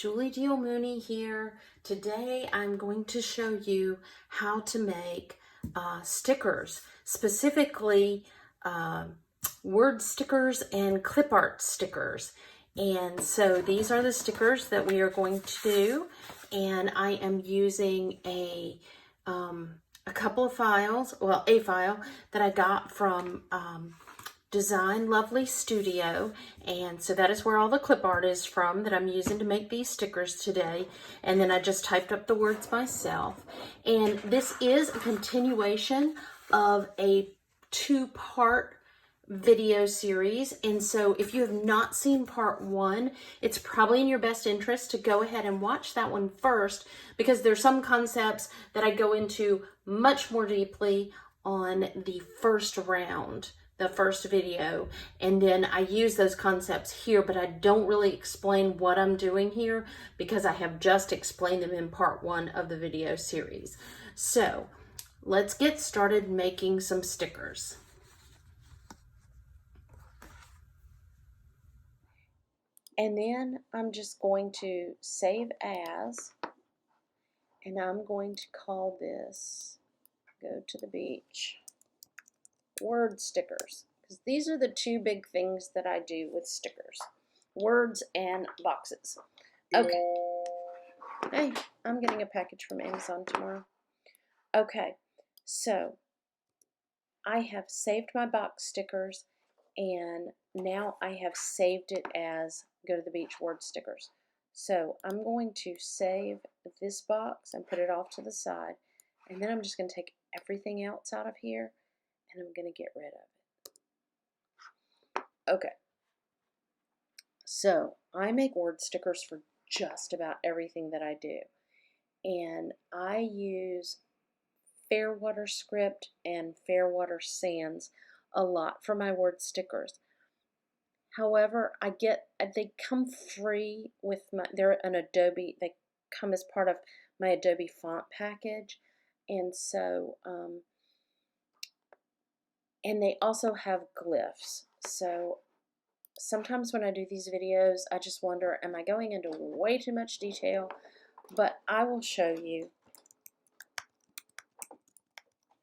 Julie Deal Mooney here. Today I'm going to show you how to make stickers, specifically word stickers and clip art stickers. And so these are the stickers that we are going to do, and I am using a couple of files, well, a file that I got from Design Lovely Studio, and so that is where all the clip art is from that I'm using to make these stickers today. And then I just typed up the words myself, and this is a continuation of a two-part video series. And so if you have not seen part one, it's probably in your best interest to go ahead and watch that one first, because there's some concepts that I go into much more deeply on the first round, the first video, and then I use those concepts here, but I don't really explain what I'm doing here because I have just explained them in part one of the video series. So let's get started making some stickers. And then I'm just going to save as, and I'm going to call this Go to the Beach word stickers, because these are the two big things that I do with stickers: words and boxes. Okay. Hey, I'm getting a package from Amazon tomorrow. Okay, so I have saved my box stickers, and now I have saved it as Go to the Beach word stickers. So I'm going to save this box and put it off to the side, and then I'm just going to take everything else out of here and I'm going to get rid of it. Okay, so I make word stickers for just about everything that I do, and I use Fairwater script and Fairwater sans a lot for my word stickers. However, they come free with they're an Adobe, they come as part of my Adobe font package, and so and they also have glyphs. So sometimes when I do these videos, I just wonder, am I going into way too much detail? But I will show you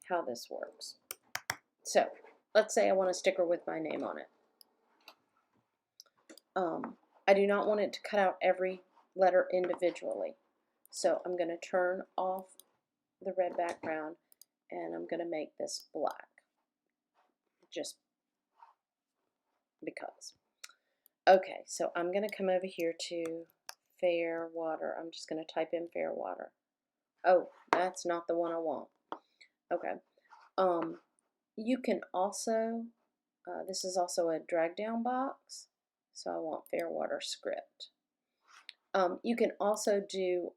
how this works. So let's say I want a sticker with my name on it. I do not want it to cut out every letter individually. So I'm going to turn off the red background and I'm going to make this black, just because. Okay, so I'm going to come over here to Fairwater. I'm just going to type in Fairwater. Oh, that's not the one I want. Okay. You can also, this is also a drag down box, so I want Fairwater script. You can also do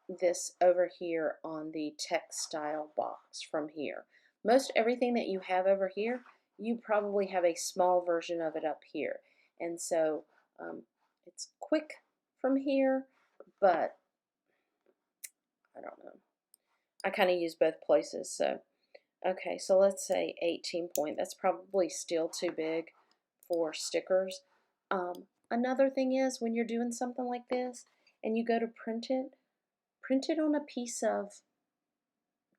this over here on the text style box from here. Most everything that you have over here, you probably have a small version of it up here. And so it's quick from here, but I don't know. I kind of use both places. So, okay, so let's say 18 point. That's probably still too big for stickers. Another thing is, when you're doing something like this and you go to print it on a piece of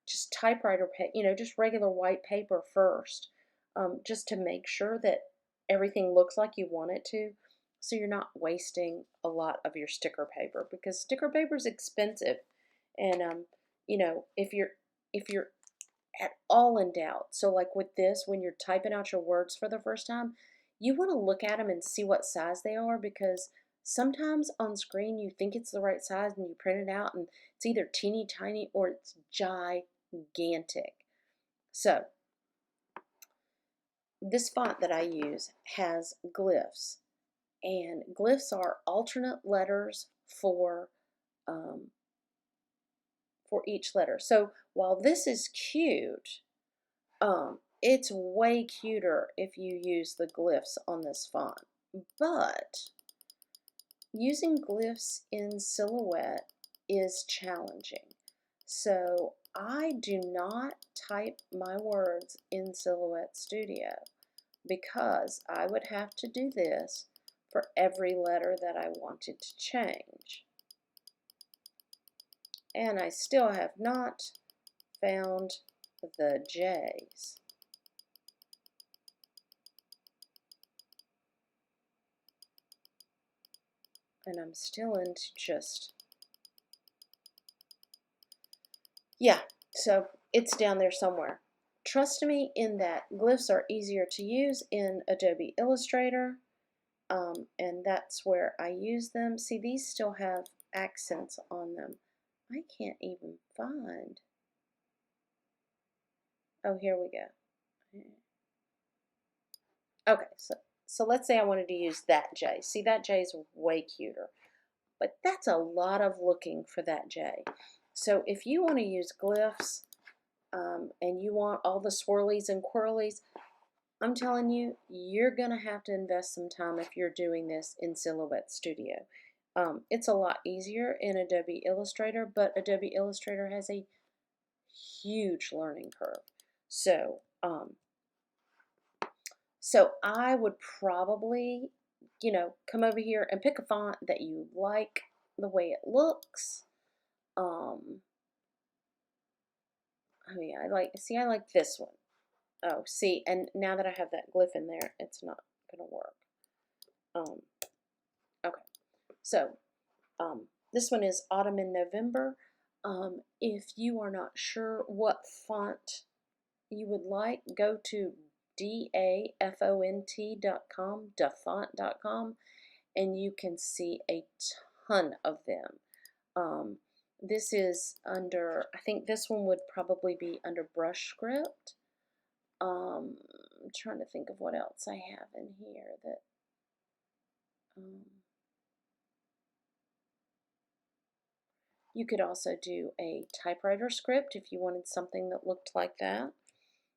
just typewriter paper, just regular white paper first, just to make sure that everything looks like you want it to, so you're not wasting a lot of your sticker paper, because sticker paper is expensive. And if you're at all in doubt, so like with this, when you're typing out your words for the first time, you want to look at them and see what size they are, because sometimes on screen you think it's the right size and you print it out and it's either teeny tiny or it's gigantic. So this font that I use has glyphs, and glyphs are alternate letters for each letter. So while this is cute, it's way cuter if you use the glyphs on this font. But using glyphs in Silhouette is challenging. So I do not type my words in Silhouette Studio, because I would have to do this for every letter that I wanted to change. And I still have not found the J's. And I'm still into just, yeah, so it's down there somewhere. Trust me in that glyphs are easier to use in Adobe Illustrator, and that's where I use them. See, these still have accents on them. I can't even find. Oh, here we go. Okay, so let's say I wanted to use that J. See, that J is way cuter, but that's a lot of looking for that J. So if you want to use glyphs and you want all the swirlies and quirlies, I'm telling you, you're going to have to invest some time if you're doing this in Silhouette Studio. It's a lot easier in Adobe Illustrator, but Adobe Illustrator has a huge learning curve. So I would probably, come over here and pick a font that you like the way it looks. Oh yeah, I like this one. Oh, see, and now that I have that glyph in there, it's not gonna work. Okay, so this one is Autumn in November. If you are not sure what font you would like, go to dafont.com, dafont.com, and you can see a ton of them. This is under, I think this one would probably be under brush script. I'm trying to think of what else I have in here that you could also do a typewriter script if you wanted something that looked like that.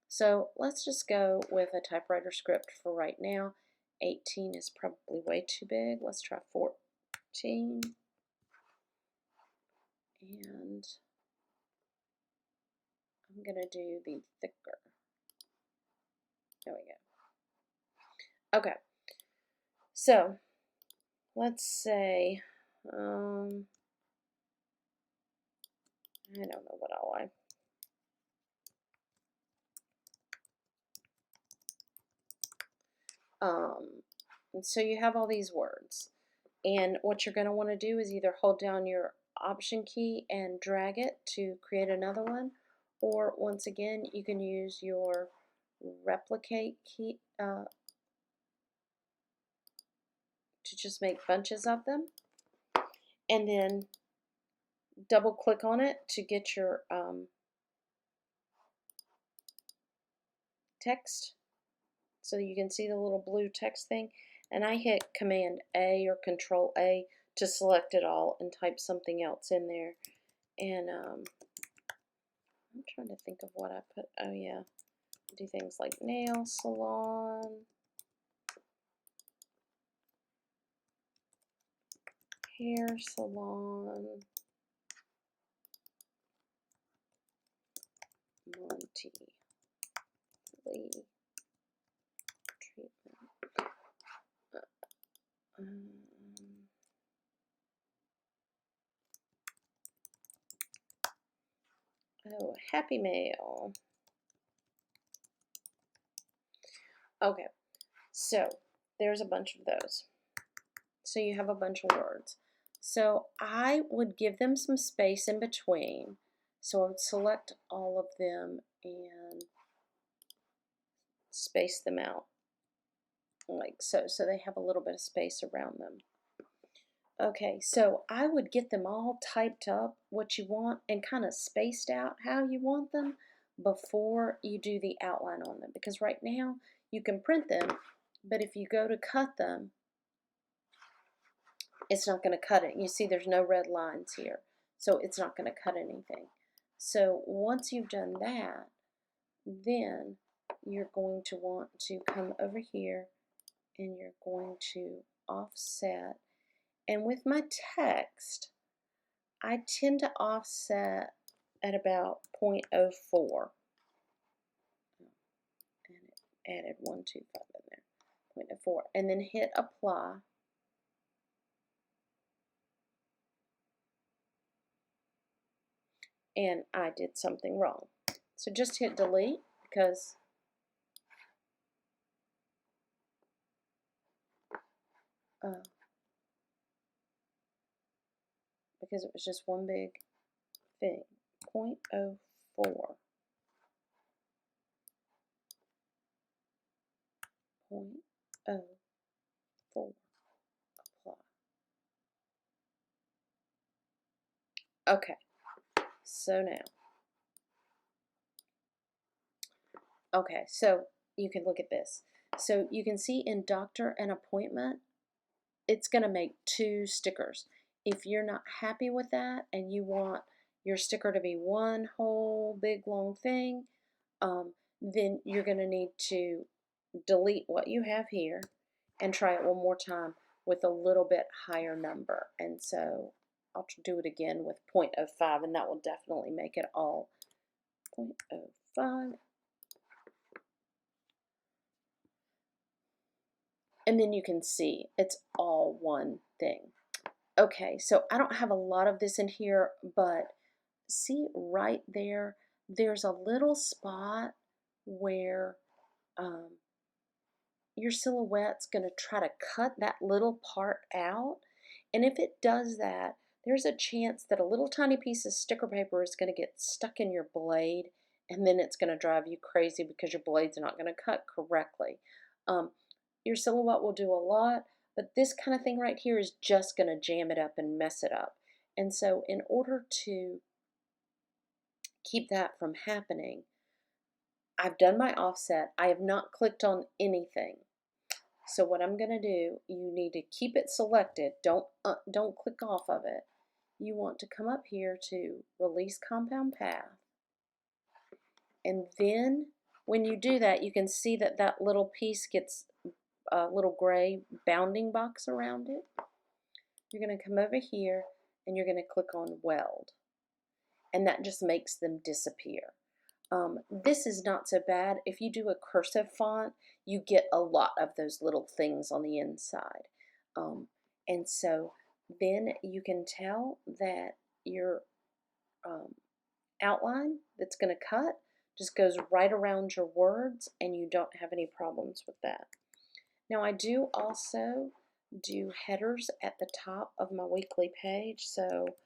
So let's just go with a typewriter script for right now. 18 is probably way too big. Let's try 14. And I'm going to do the thicker. There we go. Okay. So let's say, I don't know what I like. And so you have all these words, and what you're going to want to do is either hold down your Option key and drag it to create another one, or once again you can use your replicate key to just make bunches of them, and then double click on it to get your text so you can see the little blue text thing, and I hit Command A or Control A to select it all and type something else in there. And I'm trying to think of what I put. Oh yeah, do things like nail salon, hair salon, Monty Lee treatment. Oh, Happy Mail. Okay, so there's a bunch of those. So you have a bunch of words. So I would give them some space in between. So I would select all of them and space them out like so. So they have a little bit of space around them. Okay, so I would get them all typed up, what you want, and kind of spaced out how you want them before you do the outline on them. Because right now, you can print them, but if you go to cut them, it's not going to cut it. You see there's no red lines here, so it's not going to cut anything. So once you've done that, then you're going to want to come over here and you're going to offset. And with my text, I tend to offset at about 0.04. And it added 125 in there, 0.04. And then hit apply. and I did something wrong. So just hit delete because it was just one big thing. 0.04. 0.04. Apply. Okay, so now, okay, so you can look at this. So you can see in doctor and appointment, it's going to make 2 stickers. If you're not happy with that and you want your sticker to be one whole big long thing, then you're going to need to delete what you have here and try it one more time with a little bit higher number. And so I'll do it again with 0.05, and that will definitely make it all 0.05. And then you can see it's all one thing. Okay, so I don't have a lot of this in here, but see right there, there's a little spot where your silhouette's going to try to cut that little part out. And if it does that, there's a chance that a little tiny piece of sticker paper is going to get stuck in your blade, and then it's going to drive you crazy because your blades are not going to cut correctly. Your silhouette will do a lot, but this kind of thing right here is just going to jam it up and mess it up. And so in order to keep that from happening, I've done my offset. I have not clicked on anything. So what I'm going to do, you need to keep it selected. Don't click off of it. You want to come up here to release compound path. And then when you do that, you can see that that little piece gets a little gray bounding box around it. You're going to come over here and you're going to click on weld. And that just makes them disappear. This is not so bad. If you do a cursive font, you get a lot of those little things on the inside. And so then you can tell that your outline that's going to cut just goes right around your words, and you don't have any problems with that. Now I do also do headers at the top of my weekly page, so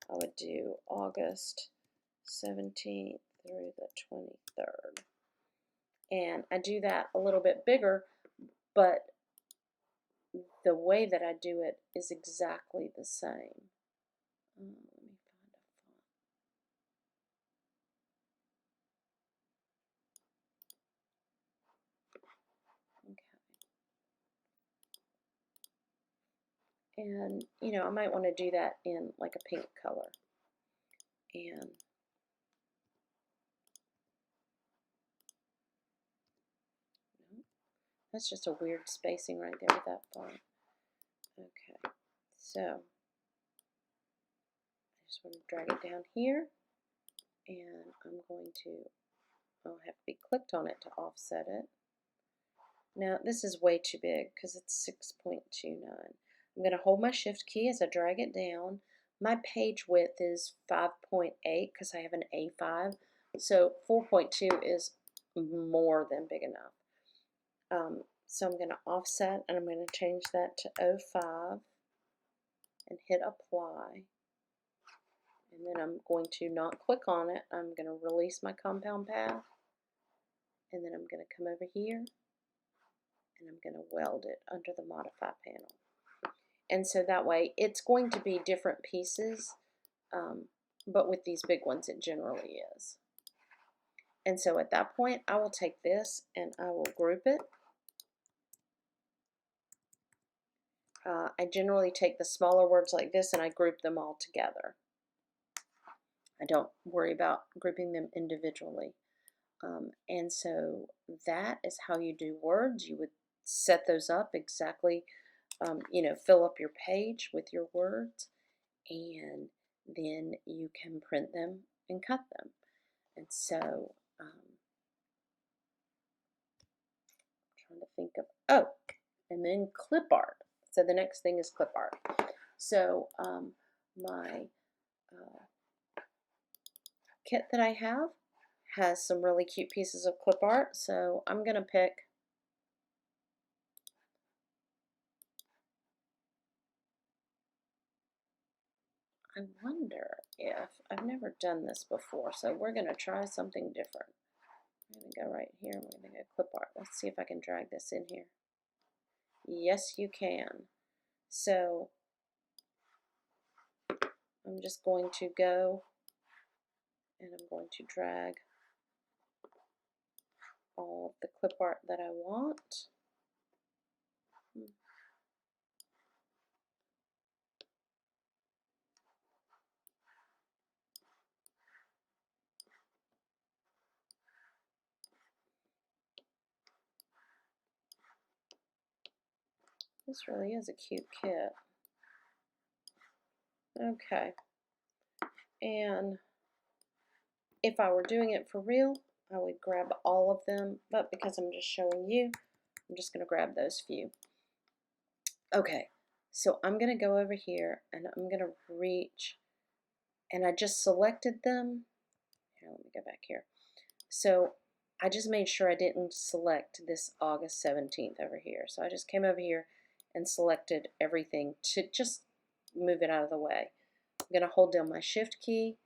I would do August 17th through the 23rd. And I do that a little bit bigger, but the way that I do it is exactly the same. Let me find a font. Okay. And, you know, I might want to do that in like a pink color. And that's just a weird spacing right there with that font. Okay, so I just want to drag it down here, and I'm going to, I'll have to be clicked on it to offset it. Now this is way too big because it's 6.29. I'm going to hold my shift key as I drag it down. My page width is 5.8 because I have an A5, so 4.2 is more than big enough. So I'm going to offset, and I'm going to change that to 05 and hit apply. And then I'm going to not click on it. I'm going to release my compound path, and then I'm going to come over here and I'm going to weld it under the modify panel. And so that way it's going to be different pieces, but with these big ones it generally is. And so at that point I will take this and I will group it. I generally take the smaller words like this and I group them all together. I don't worry about grouping them individually. And so that is how you do words. You would set those up exactly, you know, fill up your page with your words, and then you can print them and cut them. And so, I'm trying to think of, oh, and then clip art. So the next thing is clip art. So my kit that I have has some really cute pieces of clip art, so I'm going to pick I wonder if I've never done this before, so we're going to try something different. I'm going to go right here. We're going to go clip art. Let's see if I can drag this in here. Yes, you can. So I'm just going to go and I'm going to drag all of the clip art that I want. This really is a cute kit. Okay. And if I were doing it for real, I would grab all of them, but because I'm just showing you, I'm just going to grab those few. Okay, so I'm going to go over here and I'm going to reach, and I just selected them. Here, let me go back here. So I just made sure I didn't select this August 17th over here. So I just came over here and selected everything to just move it out of the way. I'm going to hold down my shift key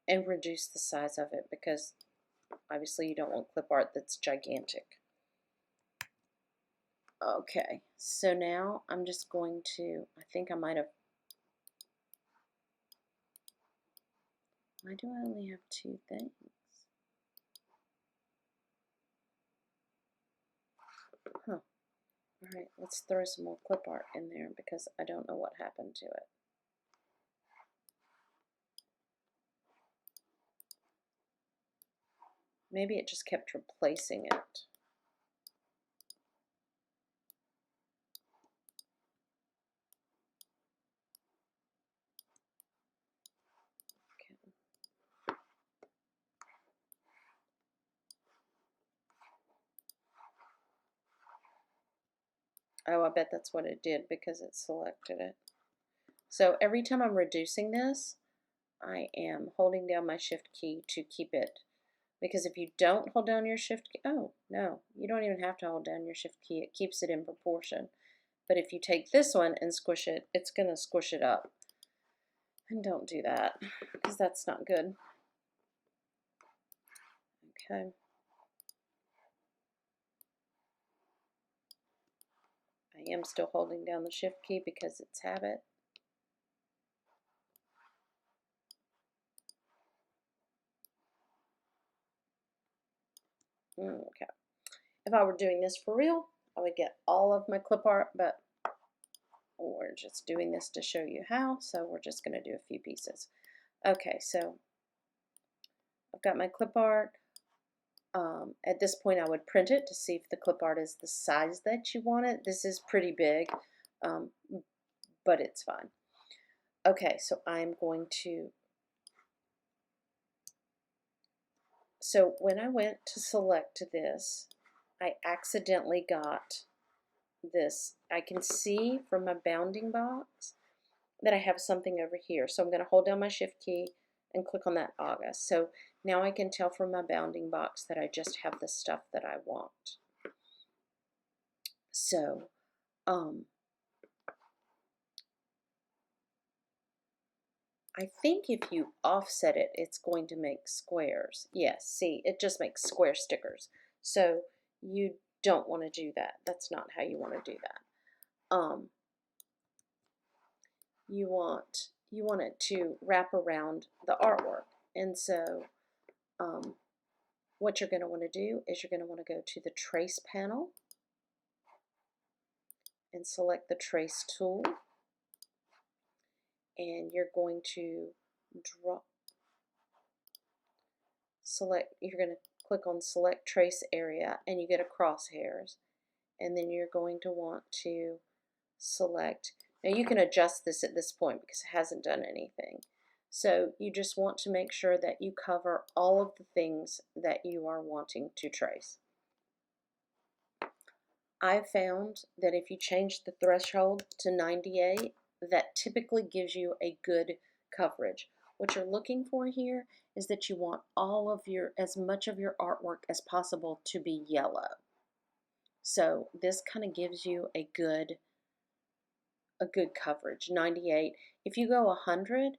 and reduce the size of it because obviously you don't want clip art that's gigantic. Okay, so now I'm just going to, I think I might have, why do I only have two things? Huh. Alright, let's throw some more clip art in there because I don't know what happened to it. Maybe it just kept replacing it. Okay. Oh, I bet that's what it did because it selected it. So every time I'm reducing this, I am holding down my shift key to keep it. Because if you don't hold down your shift key, oh, no, you don't even have to hold down your shift key. It keeps it in proportion. But if you take this one and squish it, it's going to squish it up. And don't do that because that's not good. Okay. I am still holding down the shift key because it's habit. Okay. If I were doing this for real, I would get all of my clip art, but we're just doing this to show you how, so we're just going to do a few pieces. Okay, so I've got my clip art. At this point, I would print it to see if the clip art is the size that you want it. This is pretty big, but it's fine. Okay, so I'm going to, so when I went to select this, I accidentally got this. I can see from my bounding box that I have something over here. So I'm going to hold down my shift key and click on that August. So now I can tell from my bounding box that I just have the stuff that I want. So I think if you offset it, it's going to make squares. Yes, see, it just makes square stickers. So you don't want to do that. That's not how you want to do that. You want it to wrap around the artwork. And so what you're going to want to do is you're going to want to go to the trace panel and select the trace tool, and you're going to you're going to click on select trace area and you get a crosshairs, and then you're going to want to select, now you can adjust this at this point because it hasn't done anything. So you just want to make sure that you cover all of the things that you are wanting to trace. I've found that if you change the threshold to 98, that typically gives you a good coverage. what you're looking for here is that you want all of your, as much of your artwork as possible to be yellow. So this kind of gives you a good coverage. 98. If you go 100,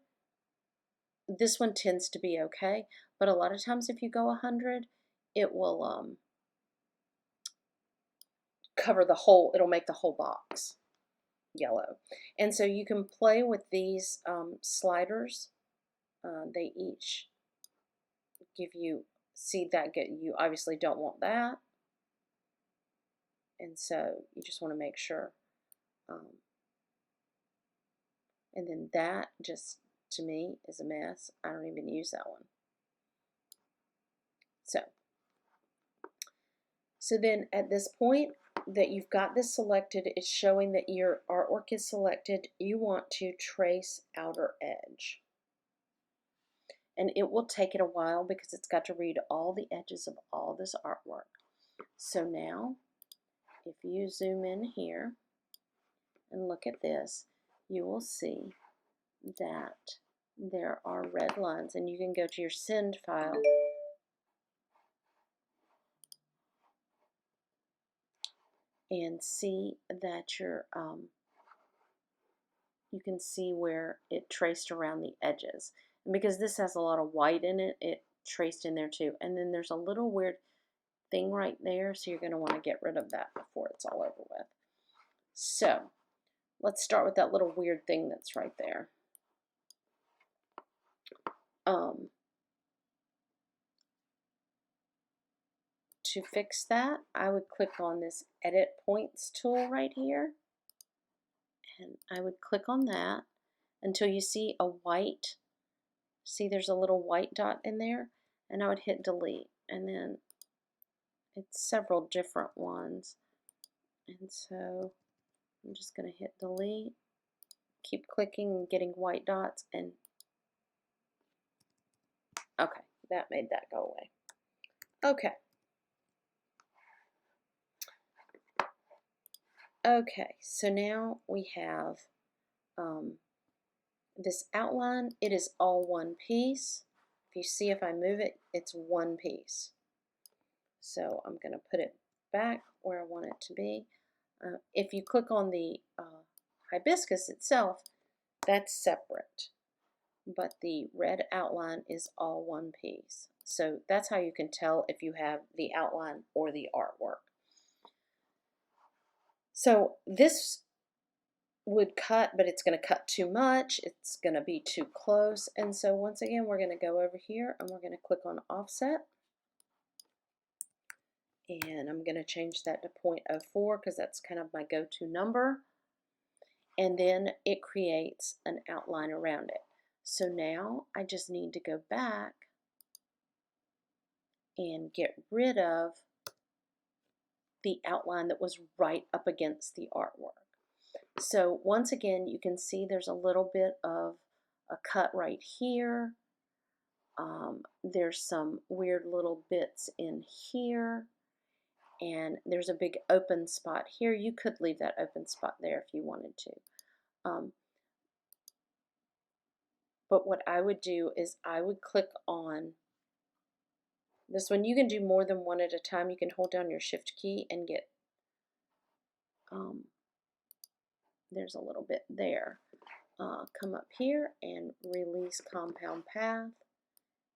this one tends to be okay, but a lot of times if you go 100, it will cover the whole, it'll make the whole box yellow. And so you can play with these sliders. They each give you, see that you obviously don't want that, and so you just want to make sure. And then that just, to me, is a mess. I don't even use that one. So then at this point that you've got this selected, it's showing that your artwork is selected. You want to trace outer edge. And it will take it a while because it's got to read all the edges of all this artwork. So now, if you zoom in here and look at this, you will see that there are red lines, and you can go to your send file and see that your you can see where it traced around the edges. And because this has a lot of white in it, it traced in there too. And then there's a little weird thing right there, so you're going to want to get rid of that before it's all over with. So let's start with that little weird thing that's right there. To fix that, I would click on this Edit Points tool right here, and I would click on that until you see a white, see there's a little white dot in there, and I would hit delete, and then it's several different ones, and so I'm just going to hit delete, keep clicking and getting white dots, and okay, that made that go away. Okay. Okay, so now we have this outline. It is all one piece. If you see, if I move it, it's one piece. So I'm going to put it back where I want it to be. If you click on the hibiscus itself, that's separate. But the red outline is all one piece. So that's how you can tell if you have the outline or the artwork. So this would cut, but it's going to cut too much. It's going to be too close. And so once again, we're going to go over here and we're going to click on offset. And I'm going to change that to 0.04 because that's kind of my go-to number. And then it creates an outline around it. So now I just need to go back and get rid of the outline that was right up against the artwork. So once again, you can see there's a little bit of a cut right here. There's some weird little bits in here. And there's a big open spot here. You could leave that open spot there if you wanted to. But what I would do is I would click on this one. You can do more than one at a time. You can hold down your shift key and get, there's a little bit there. Come up here and release compound path,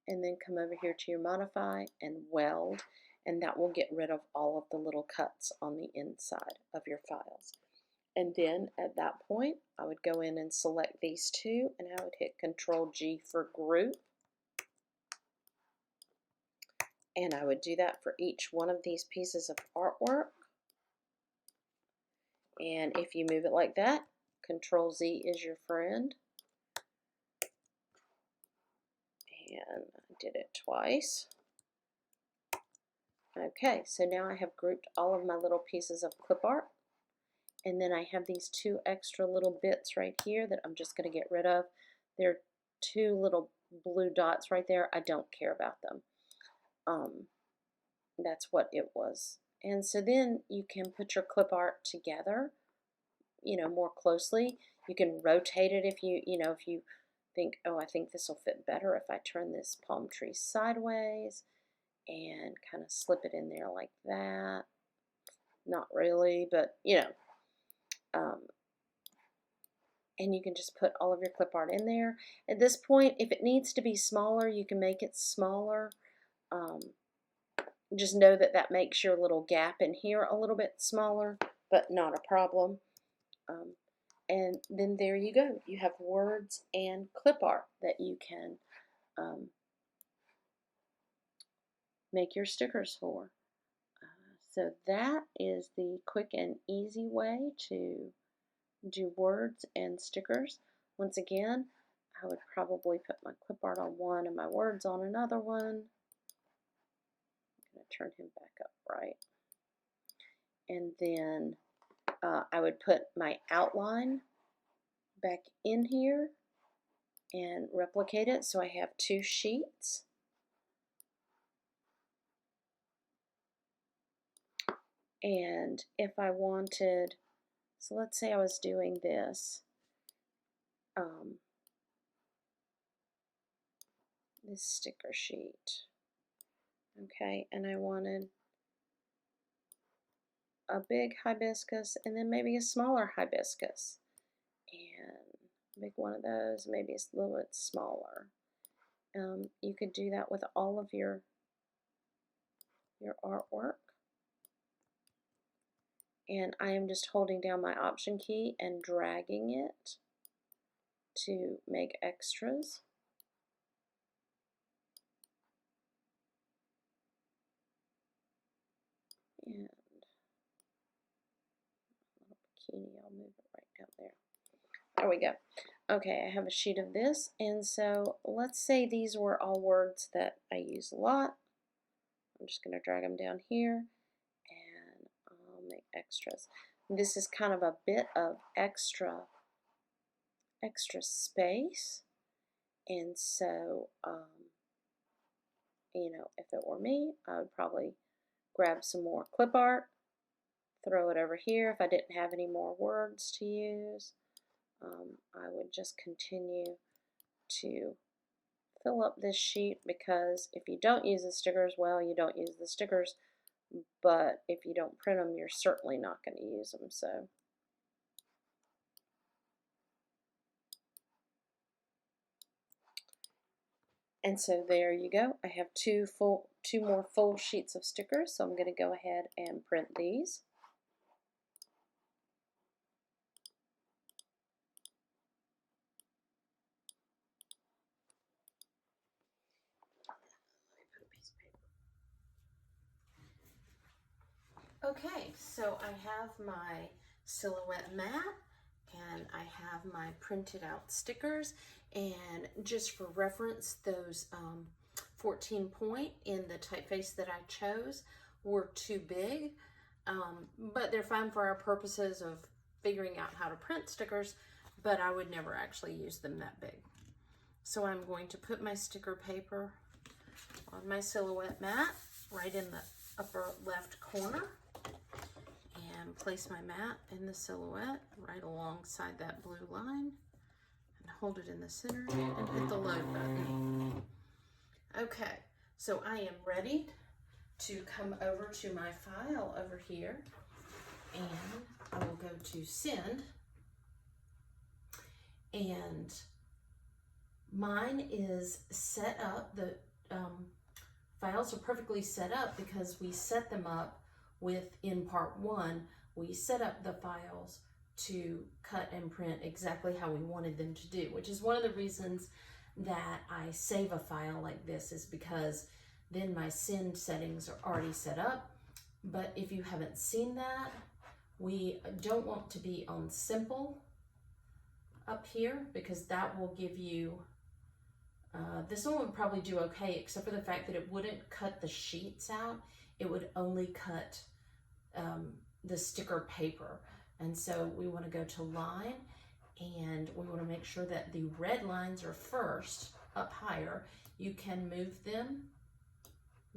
and then come over here to your modify and weld, and that will get rid of all of the little cuts on the inside of your files. And then at that point, I would go in and select these two, and I would hit Control G for group. And I would do that for each one of these pieces of artwork. And if you move it like that, Control Z is your friend. And I did it twice. Okay, so now I have grouped all of my little pieces of clip art. And then I have these two extra little bits right here that I'm just going to get rid of. There are two little blue dots right there. I don't care about them. That's what it was. And so then you can put your clip art together, you know, more closely. You can rotate it if you think, oh, I think this will fit better if I turn this palm tree sideways and kind of slip it in there like that. Not really, but you know. And you can just put all of your clip art in there. At this point, if it needs to be smaller, you can make it smaller. Just know that that makes your little gap in here a little bit smaller, but not a problem. And then there you go. You have words and clip art that you can make your stickers for. So that is the quick and easy way to do words and stickers. Once again, I would probably put my clip art on one and my words on another one. I'm going to turn him back up right. And then I would put my outline back in here and replicate it so I have two sheets. And if I wanted, so let's say I was doing this, this sticker sheet, okay, and I wanted a big hibiscus and then maybe a smaller hibiscus, and make one of those, maybe a little bit smaller. You could do that with all of your artwork. And I am just holding down my Option key and dragging it to make extras. And little bikini, I'll move it right down there. There we go. Okay, I have a sheet of this, and so let's say these were all words that I use a lot. I'm just going to drag them down here, and I'll make extras. This is kind of a bit of extra space, and so you know, if it were me, I would probably grab some more clip art, throw it over here. If I didn't have any more words to use, I would just continue to fill up this sheet, because if you don't use the stickers, well, you don't use the stickers, but if you don't print them, you're certainly not going to use them. So and so there you go. I have two more full sheets of stickers, so I'm going to go ahead and print these. Okay, so I have my Silhouette mat and I have my printed out stickers, and just for reference, those 14 point in the typeface that I chose were too big, but they're fine for our purposes of figuring out how to print stickers, but I would never actually use them that big. So I'm going to put my sticker paper on my Silhouette mat right in the upper left corner, and place my mat in the silhouette right alongside that blue line, and hold it in the center and hit the load button. Okay, so I am ready to come over to my file over here, and I will go to send, and mine is set up. The files are perfectly set up because we set them up in part one. We set up the files to cut and print exactly how we wanted them to do, which is one of the reasons that I save a file like this, is because then my send settings are already set up. But if you haven't seen that, we don't want to be on simple up here, because that will give you this one would probably do okay, except for the fact that it wouldn't cut the sheets out. It would only cut the sticker paper. And so we want to go to line, and we want to make sure that the red lines are first up higher. You can move them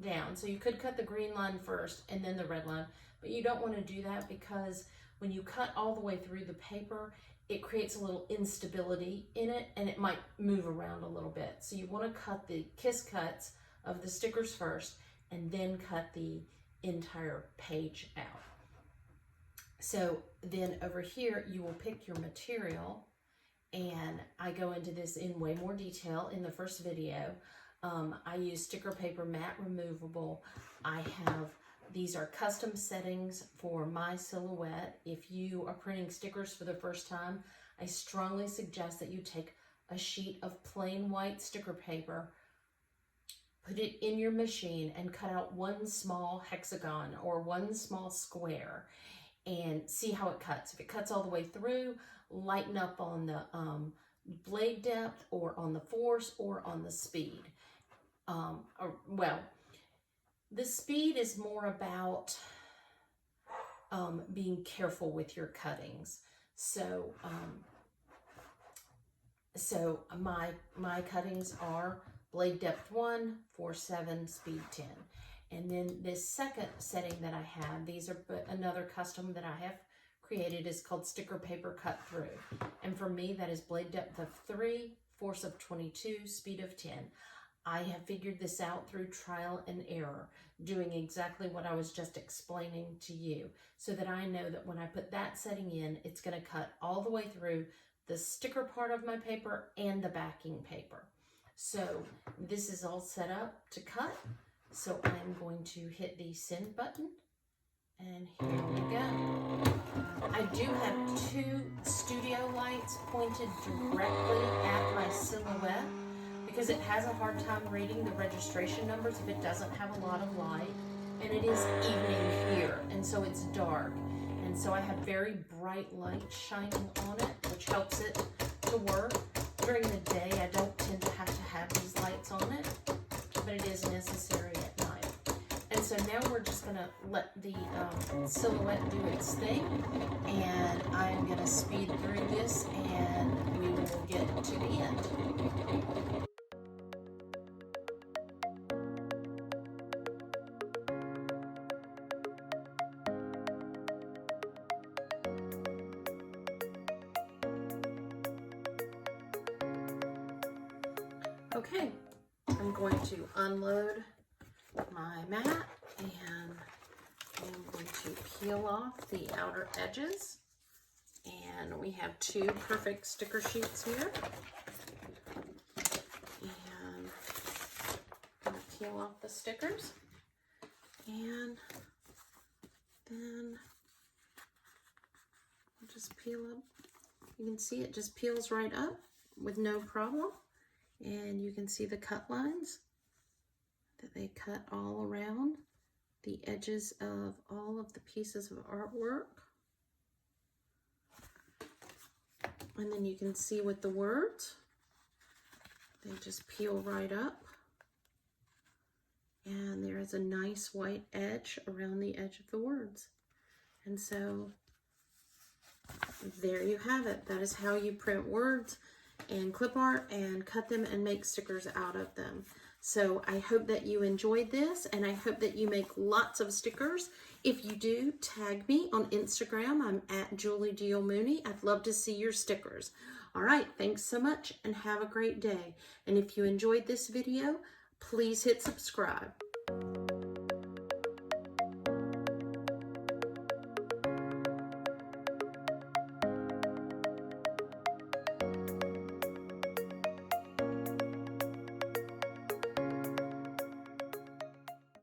down. So you could cut the green line first and then the red line, but you don't want to do that, because when you cut all the way through the paper, it creates a little instability in it and it might move around a little bit. So you want to cut the kiss cuts of the stickers first and then cut the entire page out. So then over here, you will pick your material, and I go into this in way more detail in the first video. I use sticker paper matte removable. These are custom settings for my Silhouette. If you are printing stickers for the first time, I strongly suggest that you take a sheet of plain white sticker paper, put it in your machine, and cut out one small hexagon or one small square and see how it cuts. If it cuts all the way through, lighten up on the blade depth or on the force or on the speed. Well, the speed is more about being careful with your cuttings. So, my cuttings are blade depth 1, force 7, speed 10. And then this second setting that I have, these are another custom that I have created, is called sticker paper cut through. And for me, that is blade depth of 3, force of 22, speed of 10. I have figured this out through trial and error, doing exactly what I was just explaining to you, so that I know that when I put that setting in, it's going to cut all the way through the sticker part of my paper and the backing paper. So this is all set up to cut. So I'm going to hit the send button, and here we go. I do have 2 studio lights pointed directly at my Silhouette because it has a hard time reading the registration numbers if it doesn't have a lot of light. And it is evening here, and so it's dark. And so I have very bright light shining on it, which helps it to work. During the day, I don't tend to have these lights on it, but it is necessary at night. And so now we're just going to let the Silhouette do its thing, and I am going to speed through this, and we will get to the end. Okay, I'm going to unload my mat, and I'm going to peel off the outer edges. And we have 2 perfect sticker sheets here. And I'm going to peel off the stickers. And then I'll just peel up. You can see it just peels right up with no problem. And you can see the cut lines that they cut all around the edges of all of the pieces of artwork. And then you can see with the words, they just peel right up. And there is a nice white edge around the edge of the words. And so there you have it. That is how you print words and clip art and cut them and make stickers out of them. So I hope that you enjoyed this, and I hope that you make lots of stickers. If you do, tag me on Instagram. I'm at Julie Deal Mooney. I'd love to see your stickers. All right, thanks so much and have a great day. And if you enjoyed this video, please hit subscribe.